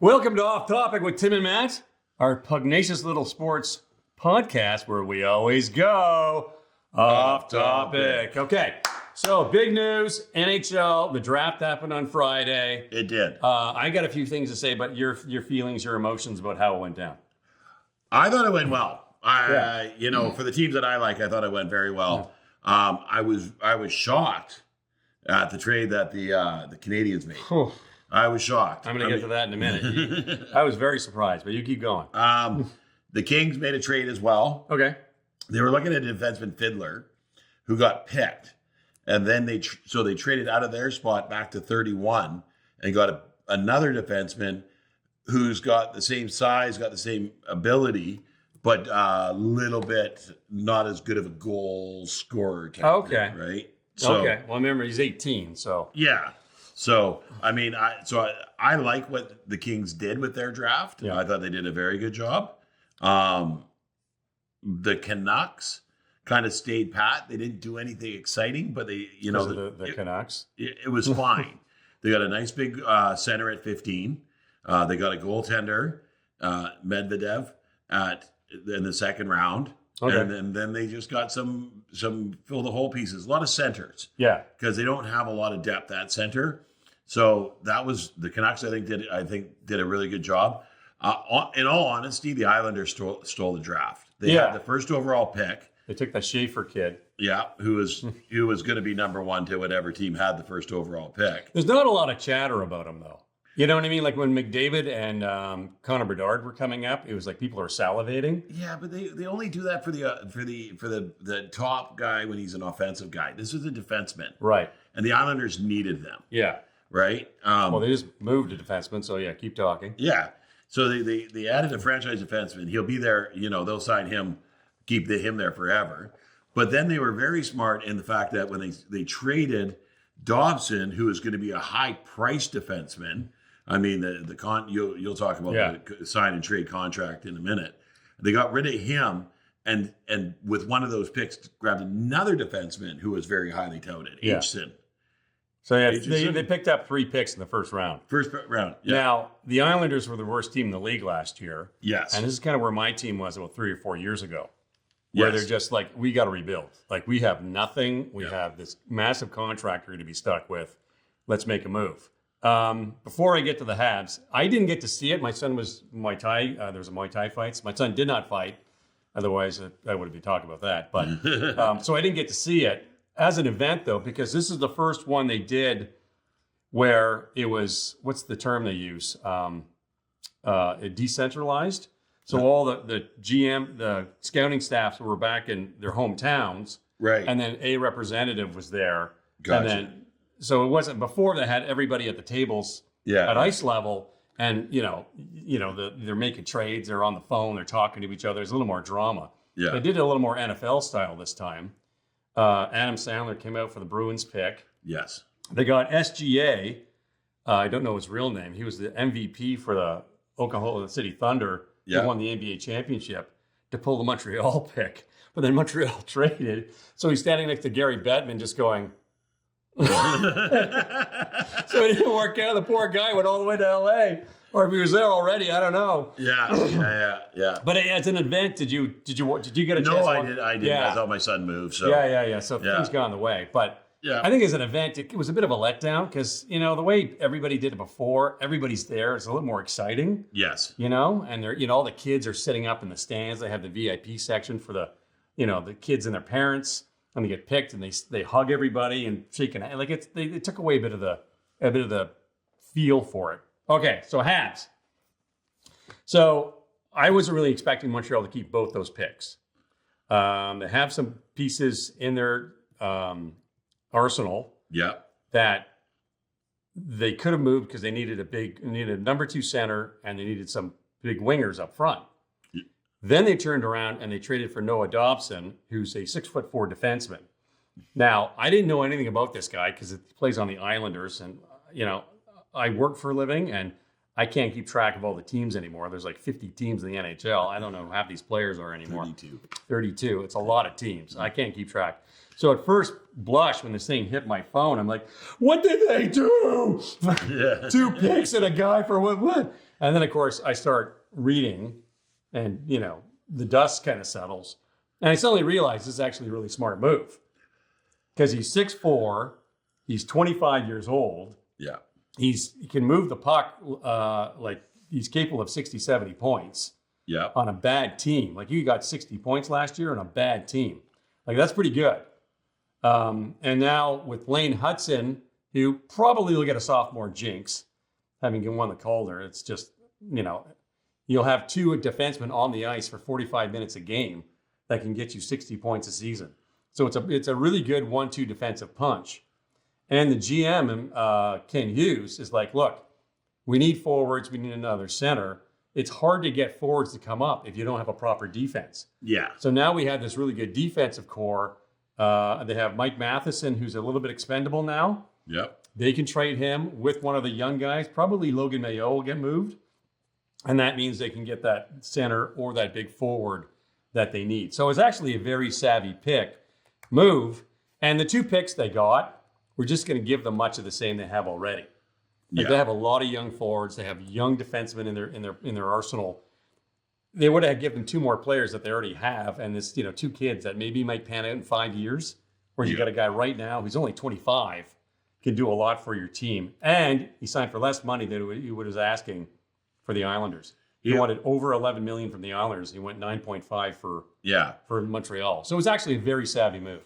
Welcome to Off Topic with Tim and Matt, our pugnacious little sports podcast where we always go off topic. Okay, so big news, NHL, the draft happened on Friday. It did. I got a few things to say, but your feelings, your emotions about how it went down. I thought it went well. For the teams that I like, I thought it went very well. I was shocked at the trade that the Canadians made. I was shocked. I'm going to get to that in a minute. I was very surprised, but you keep going. The Kings made a trade as well. Okay. They were looking at defenseman Fiddler, who got picked, and then they traded out of their spot back to 31 and got another defenseman who's got the same size, got the same ability, but a little bit not as good of a goal scorer. Okay. Right. So, okay. Well, remember he's 18, so yeah. So I like what the Kings did with their draft. Yeah. I thought they did a very good job. The Canucks kind of stayed pat. They didn't do anything exciting, but they, the Canucks. It was fine. They got a nice big center at 15. They got a goaltender, Medvedev, in the second round. Okay. And then they just got some fill the hole pieces. A lot of centers. Yeah. Because they don't have a lot of depth at center. So that was the Canucks. I think did a really good job. In all honesty, the Islanders stole the draft. They had the first overall pick. They took that Schaefer kid. Yeah, who was going to be number one to whatever team had the first overall pick. There's not a lot of chatter about him, though. You know what I mean? Like when McDavid and Connor Bedard were coming up, it was like people are salivating. Yeah, but they only do that for the top guy when he's an offensive guy. This is a defenseman, Right? and the Islanders needed them, Yeah. right? Well, they just moved a defenseman, so yeah, keep talking. Yeah. So they added a franchise defenseman. He'll be there. They'll sign him, keep him there forever. But then they were very smart in the fact that when they traded Dobson, who is going to be a high-priced defenseman. I mean, you'll talk about the sign and trade contract in a minute. They got rid of him and with one of those picks grabbed another defenseman who was very highly touted, Aitchison. So yeah, they picked up 3 picks in the first round. First round. Yeah. Now, the Islanders were the worst team in the league last year. Yes. And this is kind of where my team was about 3 or 4 years ago. Where they're just like, we got to rebuild. Like, we have nothing. We have this massive contractor to be stuck with. Let's make a move. Before I get to the Habs, I didn't get to see it. My son was Muay Thai. There was a Muay Thai fight. My son did not fight. Otherwise, I would be talking about that. But so I didn't get to see it as an event, though, because this is the first one they did where it was, what's the term they use? Decentralized. So all the GM, the scouting staffs were back in their hometowns. Right. And then a representative was there. Gotcha. And then, so it wasn't before they had everybody at the tables at ice level. And, they're making trades. They're on the phone. They're talking to each other. There's a little more drama. Yeah. They did it a little more NFL style this time. Adam Sandler came out for the Bruins pick. Yes. They got SGA. I don't know his real name. He was the MVP for the Oklahoma City Thunder. Yeah. Who won the NBA championship to pull the Montreal pick. But then Montreal traded. So he's standing next to Gary Bettman just going. So it didn't work out. The poor guy went all the way to LA. Or if he was there already, I don't know. Yeah. But as an event, did you get a chance? No, I did. Yeah. I thought my son moved. So Yeah. So things got in the way. But yeah. I think as an event, it was a bit of a letdown because, the way everybody did it before, everybody's there. It's a little more exciting. Yes. And they're, all the kids are sitting up in the stands. They have the VIP section for the, the kids and their parents, and they get picked and they hug everybody and shake an hand. Like they took away a bit of the feel for it. Okay, so Habs. So I wasn't really expecting Montreal to keep both those picks. They have some pieces in their arsenal that they could have moved because they needed a number 2 center and they needed some big wingers up front. Yeah. Then they turned around and they traded for Noah Dobson, who's a 6'4" defenseman. Now, I didn't know anything about this guy because he plays on the Islanders, and I work for a living and I can't keep track of all the teams anymore. There's like 50 teams in the NHL. I don't know who half these players are anymore. 32. It's a lot of teams. I can't keep track. So at first blush, when this thing hit my phone, I'm like, what did they do? 2 picks and a guy for what? And then, of course, I start reading and, the dust kind of settles. And I suddenly realize this is actually a really smart move because he's 6'4", he's 25 years old. Yeah. He can move the puck like he's capable of 60, 70 points Yeah. on a bad team. Like you got 60 points last year on a bad team. Like that's pretty good. And now with Lane Hudson, who probably will get a sophomore jinx, having won the Calder, it's just, you'll have two defensemen on the ice for 45 minutes a game that can get you 60 points a season. So it's a really good 1-2 defensive punch. And the GM, Ken Hughes, is like, look, we need forwards, we need another center. It's hard to get forwards to come up if you don't have a proper defense. Yeah. So now we have this really good defensive core. They have Mike Matheson, who's a little bit expendable now. Yep. They can trade him with one of the young guys. Probably Logan Mayo will get moved. And that means they can get that center or that big forward that they need. So it's actually a very savvy move. And the two picks they got, we're just going to give them much of the same they have already. Like Yeah. They have a lot of young forwards. They have young defensemen in their arsenal. They would have given two more players that they already have, and this two kids that maybe might pan out in 5 years. Whereas you got a guy right now who's only 25, can do a lot for your team, and he signed for less money than he was asking for the Islanders. He wanted over $11 million from the Islanders. He went 9.5 for Montreal. So it was actually a very savvy move.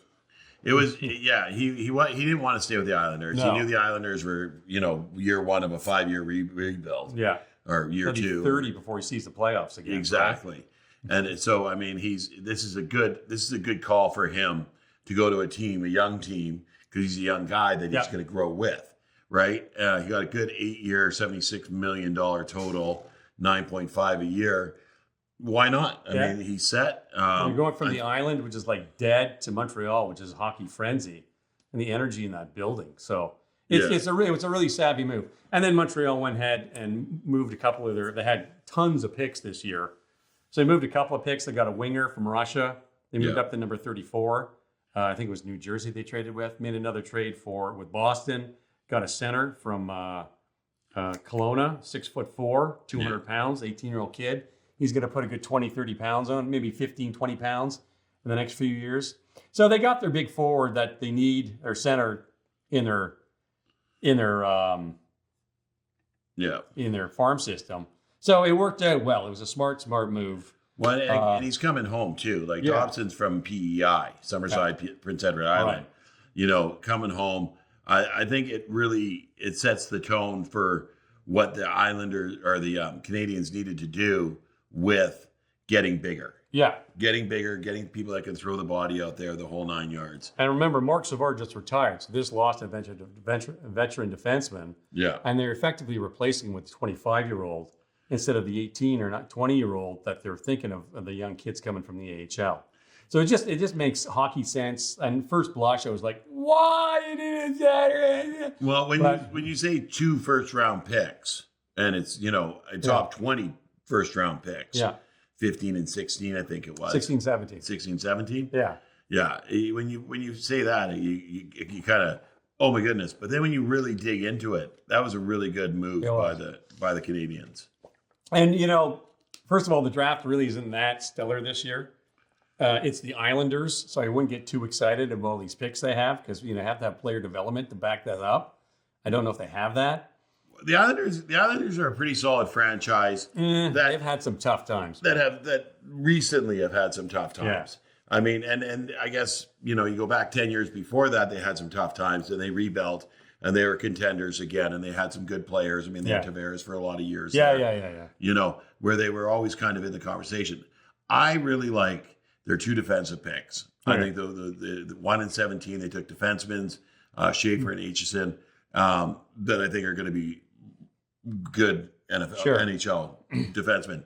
It was, yeah. He didn't want to stay with the Islanders. No. He knew the Islanders were, year one of a 5-year rebuild. Yeah. Or year He'll be two. 30 before he sees the playoffs again. Exactly. Right? And so, I mean, this is a good call for him to go to a young team, because he's a young guy that he's going to grow with, right? He got a good 8-year, $76 million total, 9.5 a year. Why not? I mean, he's set. You're going from the island, which is like dead, to Montreal, which is hockey frenzy, and the energy in that building. So it's a really savvy move. And then Montreal went ahead and moved a couple of they had tons of picks this year. So they moved a couple of picks. They got a winger from Russia. They moved up to number 34. I think it was New Jersey they traded with. Made another trade with Boston. Got a center from Kelowna, 6'4", 200 pounds, 18-year-old kid. He's going to put a good 20, 30 pounds on, maybe 15, 20 pounds in the next few years. So they got their big forward that they need, or center in their farm system. So it worked out well. It was a smart move. Well, and he's coming home too. Like Dobson's from PEI, Summerside, Prince Edward Island. Right. Coming home. I think it sets the tone for what the Islanders or the Canadians needed to do with getting bigger. Yeah. Getting bigger, getting people that can throw the body out there, the whole 9 yards. And remember, Mark Savard just retired, so this lost a veteran defenseman. Yeah. And they're effectively replacing with a 25-year-old instead of the 18 or not 20-year-old that they're thinking of the young kids coming from the AHL. So it just makes hockey sense. And first blush, I was like, why did that? Well, when you say 2 first-round picks, and it's, a top 20 first-round picks. Yeah. 15 and 16, I think it was. 16, 17. 16, 17? Yeah. Yeah. When you say that, you kind of, oh my goodness. But then when you really dig into it, that was a really good move by the Canadians. And, first of all, the draft really isn't that stellar this year. It's the Islanders, so I wouldn't get too excited about all these picks they have because, have to have player development to back that up. I don't know if they have that. The Islanders are a pretty solid franchise. They've had some tough times. That recently have had some tough times. Yeah. I mean, and I guess, you go back 10 years before that, they had some tough times and they rebuilt and they were contenders again and they had some good players. I mean, they had Tavares for a lot of years. Yeah. Where they were always kind of in the conversation. I really like their 2 defensive picks. I think the 1 and 17, they took defensemen, Schaefer and Aitchison, that I think are going to be good NHL defenseman.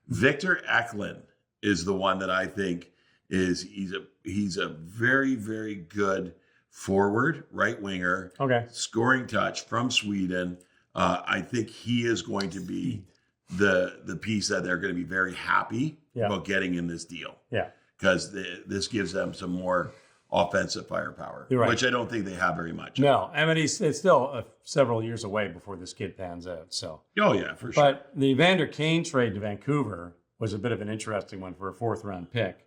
Victor Eklund is the one that I think he's a very, very good forward, right winger, scoring touch from Sweden. I think he is going to be the piece that they're going to be very happy about getting in this deal. Yeah, because this gives them some more offensive firepower, You're right. which I don't think they have very much. No, I mean, it's still several years away before this kid pans out. So, Oh yeah, for sure. but the Evander Kane trade to Vancouver was a bit of an interesting one for a 4th-round pick,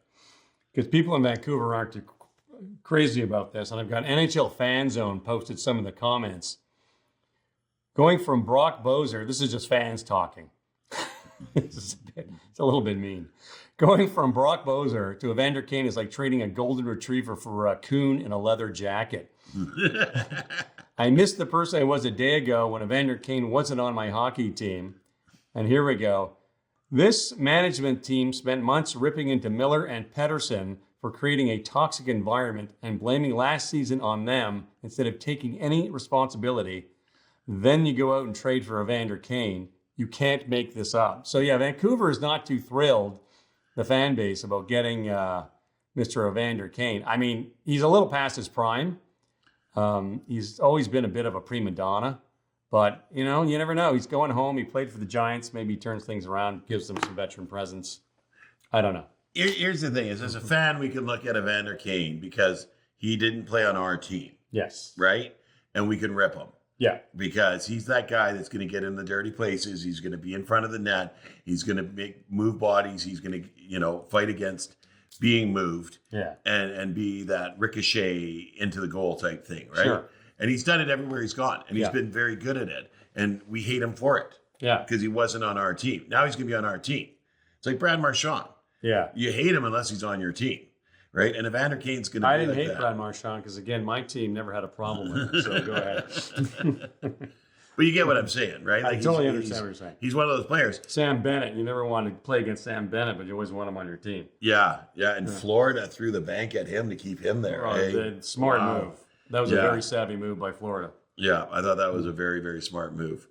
because people in Vancouver aren't too crazy about this. And I've got NHL Fan Zone posted some of the comments. Going from Brock Boser, this is just fans talking. It's a little bit mean. Going from Brock Boser to Evander Kane is like trading a golden retriever for a raccoon in a leather jacket. I missed the person I was a day ago when Evander Kane wasn't on my hockey team. And here we go. This management team spent months ripping into Miller and Pettersson for creating a toxic environment and blaming last season on them instead of taking any responsibility. Then you go out and trade for Evander Kane. You can't make this up. So yeah, Vancouver is not too thrilled, the fan base, about getting Mr. Evander Kane. I mean, he's a little past his prime. He's always been a bit of a prima donna, but you never know. He's going home. He played for the Giants. Maybe he turns things around, gives them some veteran presence. I don't know. Here's the thing: is as a fan, we can look at Evander Kane because he didn't play on our team, Yes. right? And we can rip him. Yeah. Because he's that guy that's going to get in the dirty places. He's going to be in front of the net. He's going to move bodies. He's going to, fight against being moved. Yeah. And be that ricochet into the goal type thing, right? Sure. And he's done it everywhere he's gone, and he's been very good at it. And we hate him for it. Yeah. Because he wasn't on our team. Now he's going to be on our team. It's like Brad Marchand. Yeah. You hate him unless he's on your team, right? And Evander Kane's going to. I be didn't like hate that. Brad Marchand because, again, my team never had a problem with him. So go ahead. But you get what I'm saying, right? I Like totally understand what you're saying. He's one of those players. Sam Bennett, you never want to play against Sam Bennett, but you always want him on your team. Yeah. And Florida threw the bank at him to keep him there. The smart Wow. move. That was a very savvy move by Florida. Yeah, I thought that was a very, very smart move.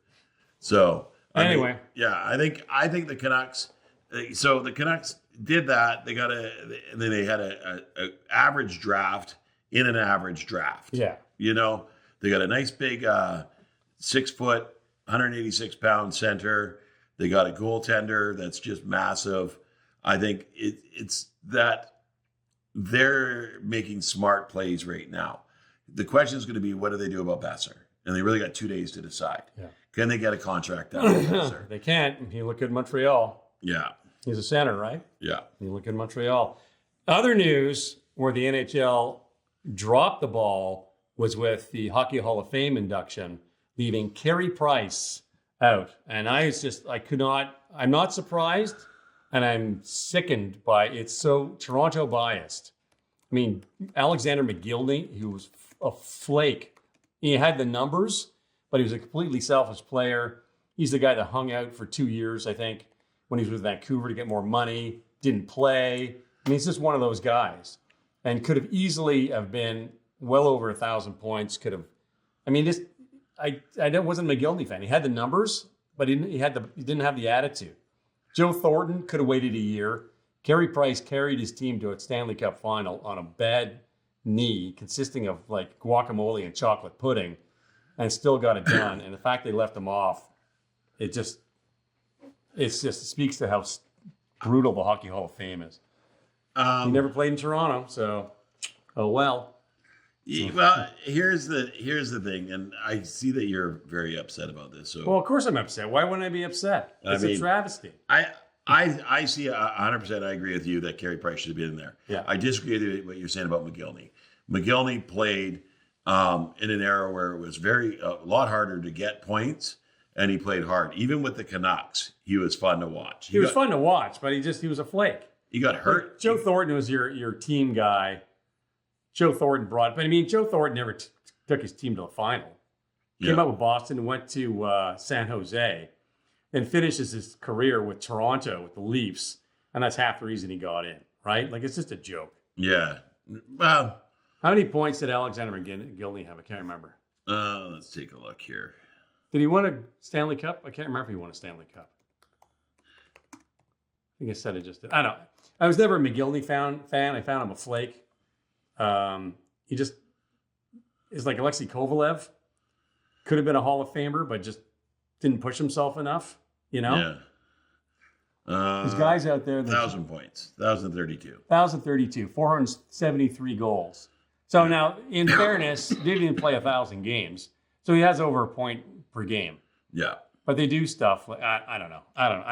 So Anyway. I think the Canucks. So the Canucks did that. They got they had a average draft in an average draft. Yeah. They got a nice big 6 foot, 186 pound center. They got a goaltender that's just massive. I think it's that they're making smart plays right now. The question is going to be, what do they do about Besser? And they really got 2 days to decide. Yeah. Can they get a contract out of Besser? They can't. You look at Montreal. Yeah. He's a center, right? Yeah. You look at Montreal. Other news where the NHL dropped the ball was with the Hockey Hall of Fame induction, leaving Carey Price out. And I'm not surprised, and I'm sickened by it's so Toronto biased. I mean, Alexander McGillney, who was a flake. He had the numbers, but he was a completely selfish player. He's the guy that hung out for 2 years, I think, when he was with Vancouver to get more money, didn't play. I mean, he's just one of those guys, and could have easily have been well over 1,000 points. I wasn't a McGillney fan. He had the numbers, but he didn't have the attitude. Joe Thornton could have waited a year. Carey Price carried his team to a Stanley Cup final on a bad knee consisting of like guacamole and chocolate pudding, and still got it done. And the fact they left him off, it just speaks to how brutal the Hockey Hall of Fame is. He never played in Toronto, so oh well. Well, here's the thing, and I see that you're very upset about this. So, Well, of course I'm upset. Why wouldn't I be upset? It's a travesty. I see 100%. I agree with you that Carey Price should have been in there. Yeah. I disagree with what you're saying about McGillney. McGillney played in an era where it was a lot harder to get points, and he played hard. Even with the Canucks, he was fun to watch. He was fun to watch, but he was a flake. He got hurt. Like, Joe Thornton was your team guy. Joe Thornton Joe Thornton never took his team to the final. Came out with Boston and went to San Jose, and finishes his career with Toronto with the Leafs, and that's half the reason he got in, right? Like, it's just a joke. Yeah. Well, how many points did Alexander McGillney have? I can't remember. Let's take a look here. Did he win a Stanley Cup? I can't remember if he won a Stanley Cup. I think I said it just did. I don't know. I was never a McGillney fan. I found him a flake. He just is like Alexei Kovalev. Could have been a Hall of Famer, but just didn't push himself enough. Yeah. There's guys out there. 1,000 points. 1,032. 1,032, 473 goals. So now, in fairness, he didn't even play 1,000 games, so he has over a point per game. Yeah. But they do stuff like I don't know. I don't know.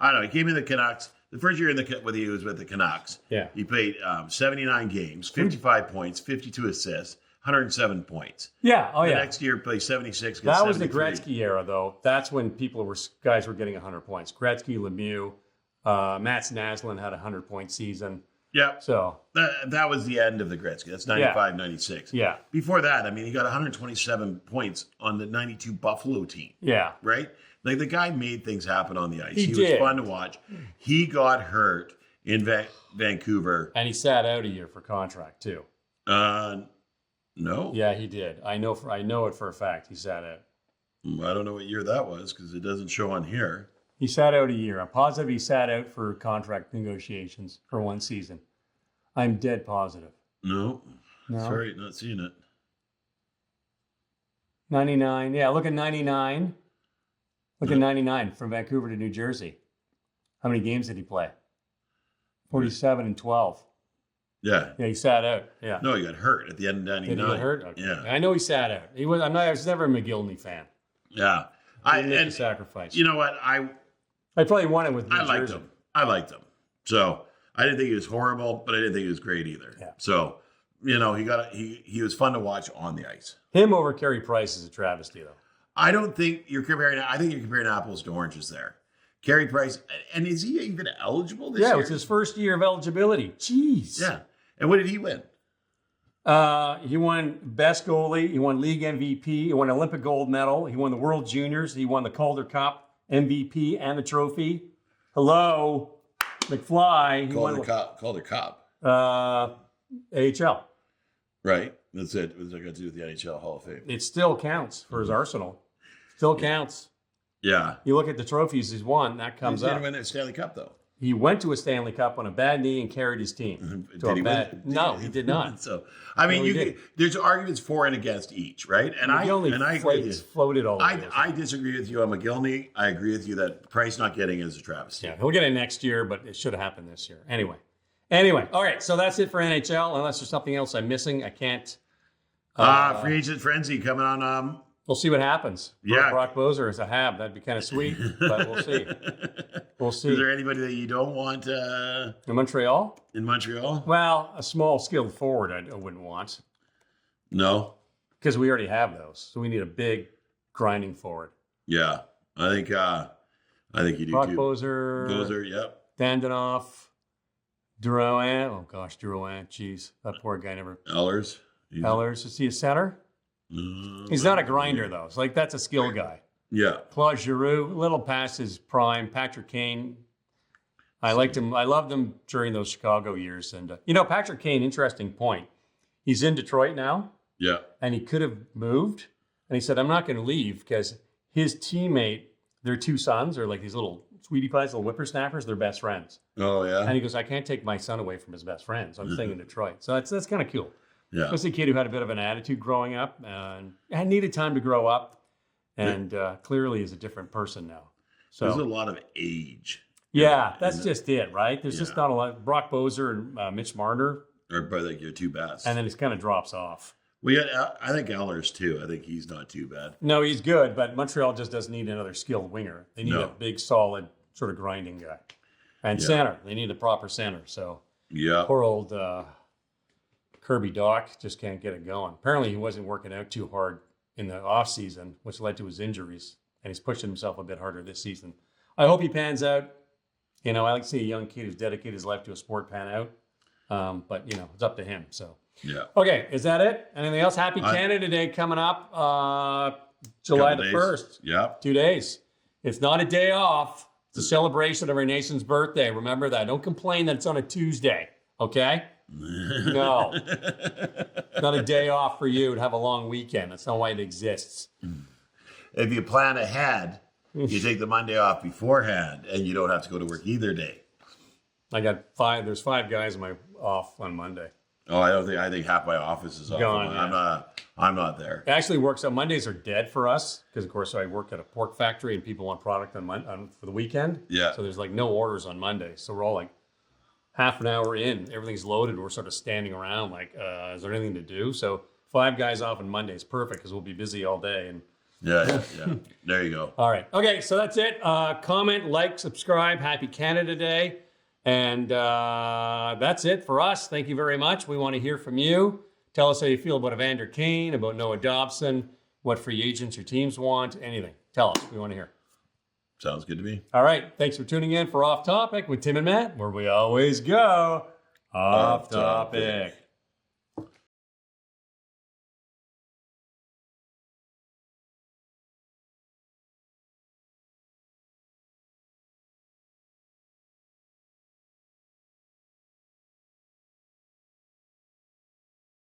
I don't know. He came in the Canucks. The first year when he was with the Canucks, Yeah. he played 79 games, 55 points, 52 assists, 107 points. Yeah. Oh The yeah. next year, played 76. That was the 73. Gretzky era, though. That's when guys were getting 100 points. Gretzky, Lemieux, Mats Naslund had a 100-point season. Yeah. So That was the end of the Gretzky. That's 95, 96. yeah, Before that, I mean, he got 127 points on the 92 Buffalo team, yeah, right? Like, the guy made things happen on the ice. He was did. fun to watch. He got hurt in Vancouver. and he sat out a year for contract too. No. Yeah, he did. I know it for a fact. He sat out. I don't know what year that was because it doesn't show on here. He sat out a year. I'm positive he sat out for contract negotiations for one season. I'm dead positive. No. No. Sorry, not seeing it. 99. Yeah, look at 99. Look at 99 from Vancouver to New Jersey. How many games did he play? 47 and 12. Yeah. Yeah, he sat out. Yeah. No, he got hurt at the end of 99. Did he get hurt? Okay. Yeah. I know he sat out. I was never a McGillney fan. Yeah. He didn't make the sacrifice. You know what? I probably won it with New liked Jersey. him. I liked him. So I didn't think he was horrible, but I didn't think he was great either. Yeah. So, he was fun to watch on the ice. Him over Carey Price is a travesty, though. I think you're comparing apples to oranges there. Carey Price, and is he even eligible this year? Yeah, it was his first year of eligibility. Jeez. Yeah. And what did he win? He won best goalie. He won league MVP. He won Olympic gold medal. He won the World Juniors. He won the Calder Cup MVP and the trophy. Hello, McFly. He Calder won Cup. AHL. Right. That's it. What's that got to do with the NHL Hall of Fame? It still counts for his arsenal. Still counts. Yeah. You look at the trophies he's won, that comes He up. didn't win a Stanley Cup, though. He went to a Stanley Cup on a bad knee and carried his team. Did he win? No, he did not. So, I mean, No, he did. there's arguments for and against each, right? And I agree with you. floated all of those. I disagree with you on McGillney. I agree with you that Price not getting is a travesty. Yeah, he'll get it next year, but it should have happened this year. Anyway, all right. So that's it for NHL. Unless there's something else I'm missing, I can't. Free agent frenzy coming on. We'll see what happens. Yeah. Brock Boser as a Hab. That'd be kind of sweet, but we'll see. We'll see. Is there anybody that you don't want In Montreal? in Montreal? Well, a small, skilled forward I wouldn't want No. because we already have those. So we need a big, grinding forward. Yeah, I think you do Brock too. Boser, Bozer, yep. Dandanoff, Drouin. Oh gosh, Drouin. Jeez, that poor guy never. Ellers. Ellers. Is he a center? He's not a grinder though. It's like that's a skill guy. Yeah. Claude Giroux, a little past his prime. Patrick Kane. I liked him. I loved him during those Chicago years. And Patrick Kane. Interesting point. He's in Detroit now, Yeah. and he could have moved. And he said, "I'm not going to leave because his teammate, their two sons, are like these little sweetie pies, little whippersnappers. They're best friends." Oh yeah. And he goes, "I can't take my son away from his best friends. I'm staying in Detroit." So that's kind of cool. Yeah. Was a kid who had a bit of an attitude growing up and had needed time to grow up, and clearly is a different person now. So There's a lot of age. yeah, that's just it, right? There's just Yeah. not a lot. Brock Boser and Mitch Marner, Or by like your two best. and then it kind of drops off. I think Ellers too. I think he's not too bad. No, he's good, but Montreal just doesn't need another skilled winger. They need No. a big, solid, sort of grinding guy. And Yeah. center, they need a proper center. So Yeah. poor old Kirby Doc just can't get it going. Apparently, he wasn't working out too hard in the off season, which led to his injuries, and he's pushing himself a bit harder this season. I hope he pans out. I like to see a young kid who's dedicated his life to a sport pan out. But it's up to him. So Yeah. okay, is that it? Anything else? Happy Canada Day coming up, July Couple the days. 1st. Yeah. 2 days. It's not a day off. It's a celebration of our nation's birthday. Remember that. Don't complain that it's on a Tuesday. Okay. No, not a day off for you to have a long weekend. That's not why it exists. If you plan ahead, you take the Monday off beforehand, and you don't have to go to work either day. I got 5. There's 5 guys in my off on Monday. Oh, I think half my office is off. Gone, yeah. I'm not there. It actually works out. Mondays are dead for us because, of course, I work at a pork factory and people want product for the weekend. Yeah. So there's like no orders on Monday. So we're all like half an hour in, everything's loaded. We're sort of standing around like, is there anything to do? So 5 guys off on Monday is perfect because we'll be busy all day. And Yeah. There you go. all right. Okay, so that's it. Comment, like, subscribe. Happy Canada Day. And that's it for us. Thank you very much. We want to hear from you. Tell us how you feel about Evander Kane, about Noah Dobson, what free agents your teams want, anything. Tell us. We want to hear. Sounds good to me. All right. Thanks for tuning in for Off Topic with Tim and Matt, where we always go off topic.